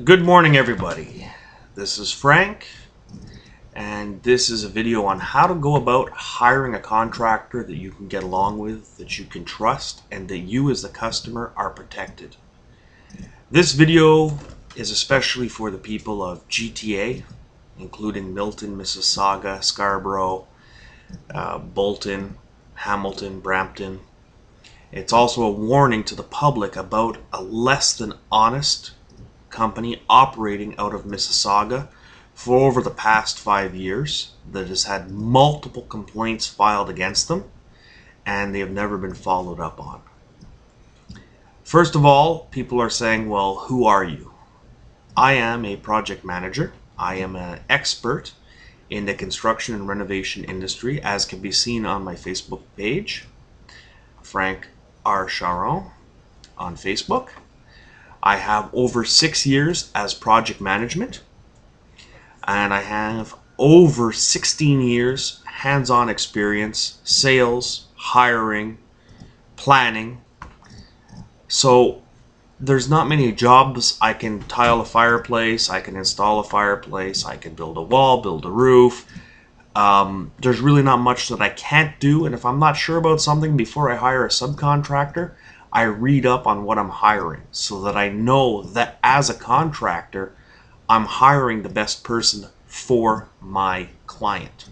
Good morning, everybody. This is Frank, and this is a video on how to go about hiring a contractor that you can get along with, that you can trust, and that you as the customer are protected. This video is especially for the people of GTA, including Milton, Mississauga, Scarborough, Bolton, Hamilton, Brampton. It's also a warning to the public about a less than honest company operating out of Mississauga for over the past 5 years that has had multiple complaints filed against them, and they have never been followed up on. First of all, people are saying, well, who are you? I am a project manager. I am an expert in the construction and renovation industry, as can be seen on my Facebook page, Frank R. Charon on Facebook. I have over 6 years as project management, and I have over 16 years hands-on experience, sales, hiring, planning. So there's not many jobs. I can tile a fireplace, I can install a fireplace, I can build a wall, build a roof. There's really not much that I can't do, and if I'm not sure about something before I hire a subcontractor, I read up on what I'm hiring so that I know that as a contractor, I'm hiring the best person for my client.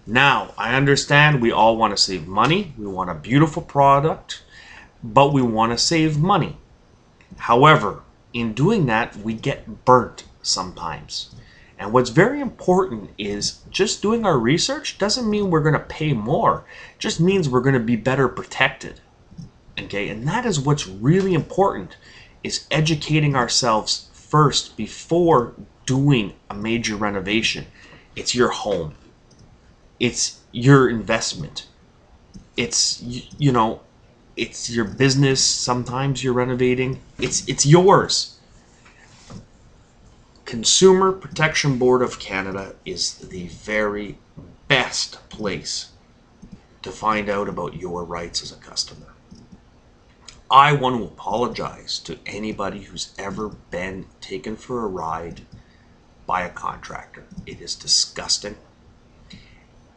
Now, I understand we all want to save money. We want a beautiful product, but we want to save money. However, in doing that, we get burnt sometimes. And what's very important is just doing our research doesn't mean we're going to pay more. It just means we're going to be better protected. Okay, and that is what's really important, is educating ourselves first before doing a major renovation. It's your home. It's your investment. It's, it's your business. Sometimes you're renovating. It's yours. Consumer Protection Board of Canada is the very best place to find out about your rights as a customer. I want to apologize to anybody who's ever been taken for a ride by a contractor. It is disgusting.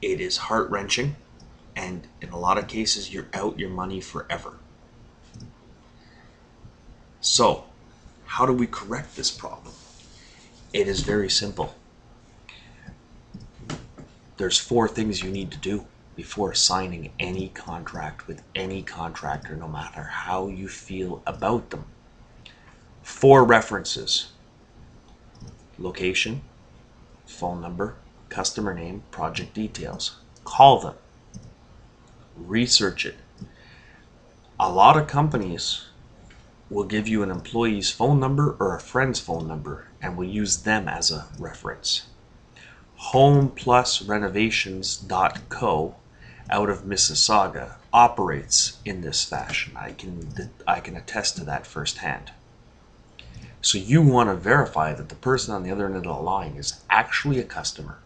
It is heart-wrenching. And in a lot of cases, you're out your money forever. So, how do we correct this problem? It is very simple. There's 4 things you need to do before signing any contract with any contractor, no matter how you feel about them. 4 references: location, phone number, customer name, project details. Call them. Research it. A lot of companies will give you an employee's phone number or a friend's phone number and will use them as a reference. Home Plus Renovations.co out of Mississauga operates in this fashion. I can attest to that firsthand. So you want to verify that the person on the other end of the line is actually a customer.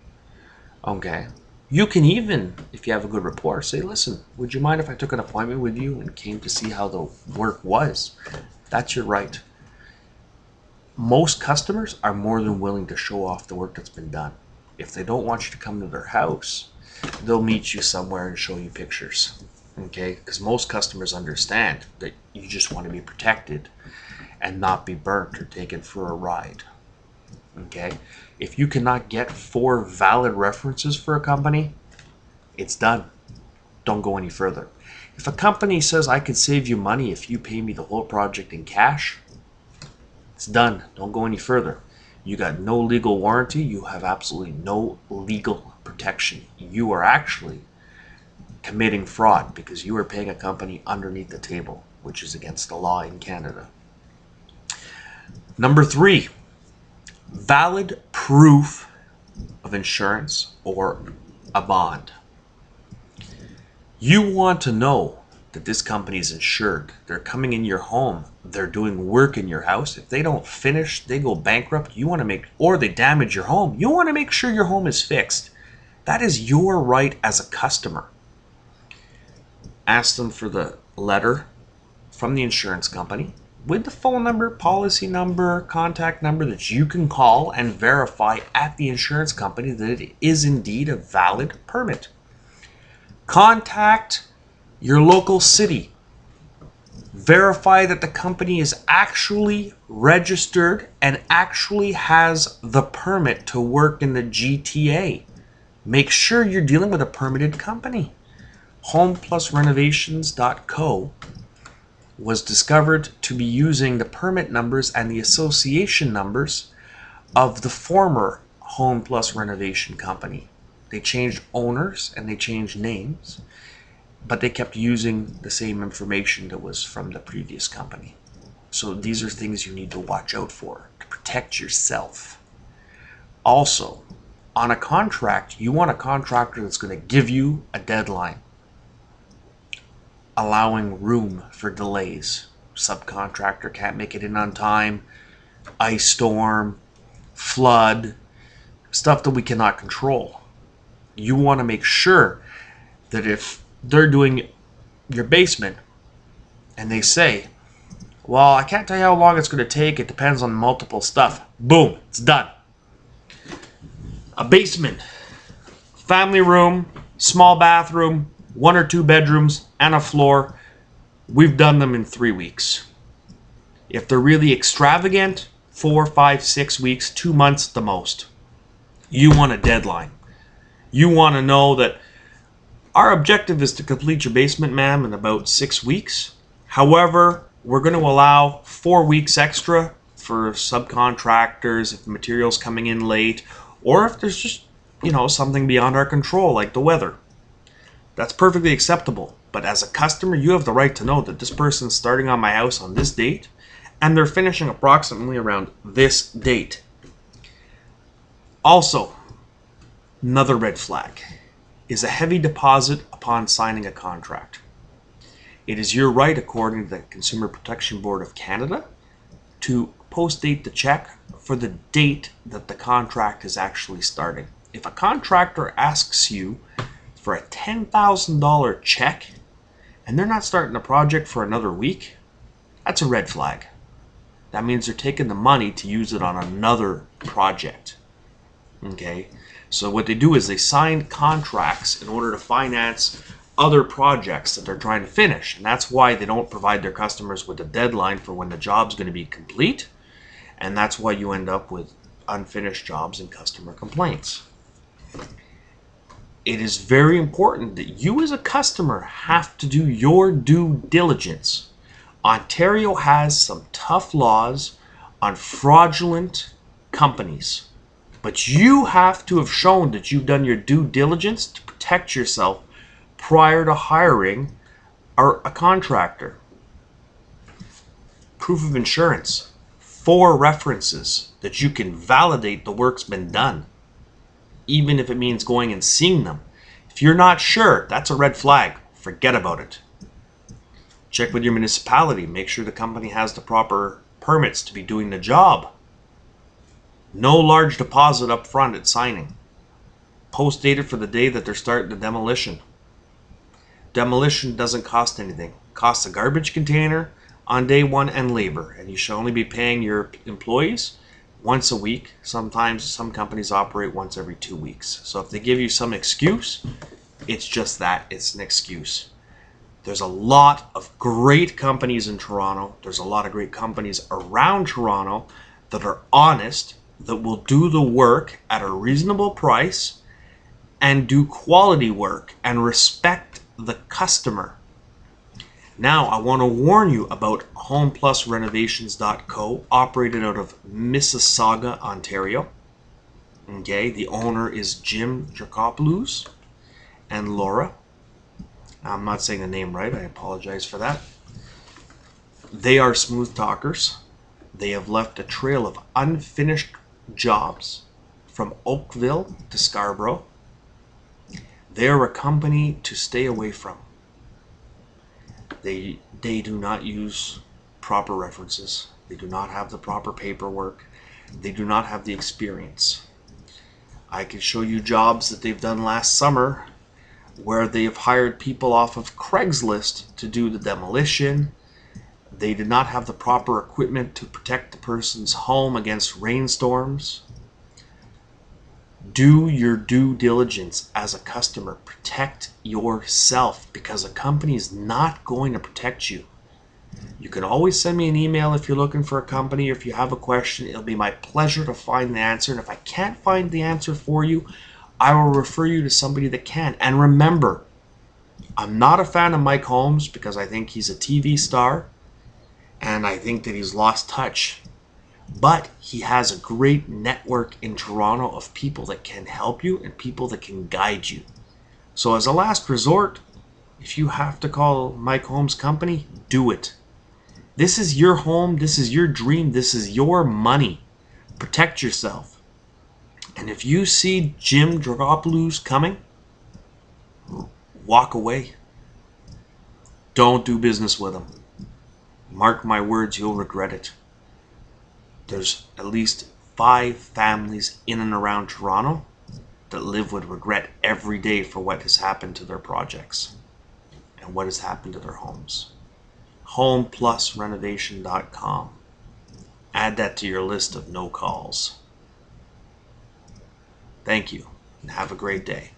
Okay. You can even, if you have a good rapport, say, listen, would you mind if I took an appointment with you and came to see how the work was? That's your right. Most customers are more than willing to show off the work that's been done. If they don't want you to come to their house, they'll meet you somewhere and show you pictures. Okay? Because most customers understand that you just want to be protected and not be burnt or taken for a ride. Okay? If you cannot get 4 valid references for a company, it's done. Don't go any further. If a company says I could save you money if you pay me the whole project in cash, it's done. Don't go any further. You got no legal warranty. You have absolutely no legal protection. You are actually committing fraud because you are paying a company underneath the table, which is against the law in Canada. Number 3, valid proof of insurance or a bond. You want to know that this company is insured. They're coming in your home. They're doing work in your house. If they don't finish, they go bankrupt. You want to or they damage your home. You want to make sure your home is fixed. That is your right as a customer. Ask them for the letter from the insurance company with the phone number, policy number, contact number that you can call and verify at the insurance company that it is indeed a valid permit. Contact your local city. Verify that the company is actually registered and actually has the permit to work in the GTA. Make sure you're dealing with a permitted company. Home Plus Renovations.co was discovered to be using the permit numbers and the association numbers of the former Home Plus Renovation company. They changed owners and they changed names, but they kept using the same information that was from the previous company. So these are things you need to watch out for to protect yourself. Also, on a contract, you want a contractor that's going to give you a deadline, allowing room for delays. Subcontractor can't make it in on time, ice storm, flood, stuff that we cannot control. You want to make sure that if they're doing your basement and they say, well, I can't tell you how long it's going to take, it depends on multiple stuff. Boom, it's done. A basement, family room, small bathroom, 1 or 2 bedrooms, and a floor. We've done them in 3 weeks. If they're really extravagant, 4, 5, 6 weeks, 2 months at the most. You want a deadline. You want to know that our objective is to complete your basement, ma'am, in about 6 weeks. However, we're going to allow 4 weeks extra for subcontractors if the material's coming in late, or if there's just, something beyond our control, like the weather. That's perfectly acceptable. But as a customer, you have the right to know that this person's starting on my house on this date, and they're finishing approximately around this date. Also, another red flag is a heavy deposit upon signing a contract. It is your right, according to the Consumer Protection Board of Canada, to post-date the check for the date that the contract is actually starting. If a contractor asks you for a $10,000 check and they're not starting a project for another week, that's a red flag. That means they're taking the money to use it on another project. Okay? So what they do is they sign contracts in order to finance other projects that they're trying to finish. And that's why they don't provide their customers with a deadline for when the job's going to be complete. And that's why you end up with unfinished jobs and customer complaints. It is very important that you as a customer have to do your due diligence. Ontario has some tough laws on fraudulent companies. But you have to have shown that you've done your due diligence to protect yourself prior to hiring a contractor. Proof of insurance. 4 references that you can validate the work's been done, even if it means going and seeing them. If you're not sure, that's a red flag. Forget about it. Check with your municipality. Make sure the company has the proper permits to be doing the job. No large deposit up front at signing. Post dated for the day that they're starting the demolition. Demolition doesn't cost anything. It costs a garbage container on day 1 and labor. And you should only be paying your employees once a week. Sometimes some companies operate once every 2 weeks. So if they give you some excuse, it's just that. It's an excuse. There's a lot of great companies in Toronto. There's a lot of great companies around Toronto that are honest, that will do the work at a reasonable price and do quality work and respect the customer. Now, I want to warn you about HomePlusRenovations.co, operated out of Mississauga, Ontario. Okay, the owner is Jim Dracopoulos and Laura. I'm not saying the name right, I apologize for that. They are smooth talkers. They have left a trail of unfinished jobs from Oakville to Scarborough. They are a company to stay away from. They do not use proper references. They do not have the proper paperwork. They do not have the experience. I can show you jobs that they've done last summer where they've hired people off of Craigslist to do the demolition, they did not have the proper equipment to protect the person's home against rainstorms. Do your due diligence as a customer. Protect yourself, because a company is not going to protect you. You can always send me an email if you're looking for a company, or if you have a question. It'll be my pleasure to find the answer. And if I can't find the answer for you, I will refer you to somebody that can. And remember, I'm not a fan of Mike Holmes because I think he's a TV star and I think that he's lost touch. But he has a great network in Toronto of people that can help you and people that can guide you. So as a last resort, if you have to call Mike Holmes' company, do it. This is your home. This is your dream. This is your money. Protect yourself. And if you see Jim Dragopoulos coming, walk away. Don't do business with him. Mark my words, you'll regret it. There's at least 5 families in and around Toronto that live with regret every day for what has happened to their projects and what has happened to their homes. HomePlusRenovation.com. Add that to your list of no calls. Thank you, and have a great day.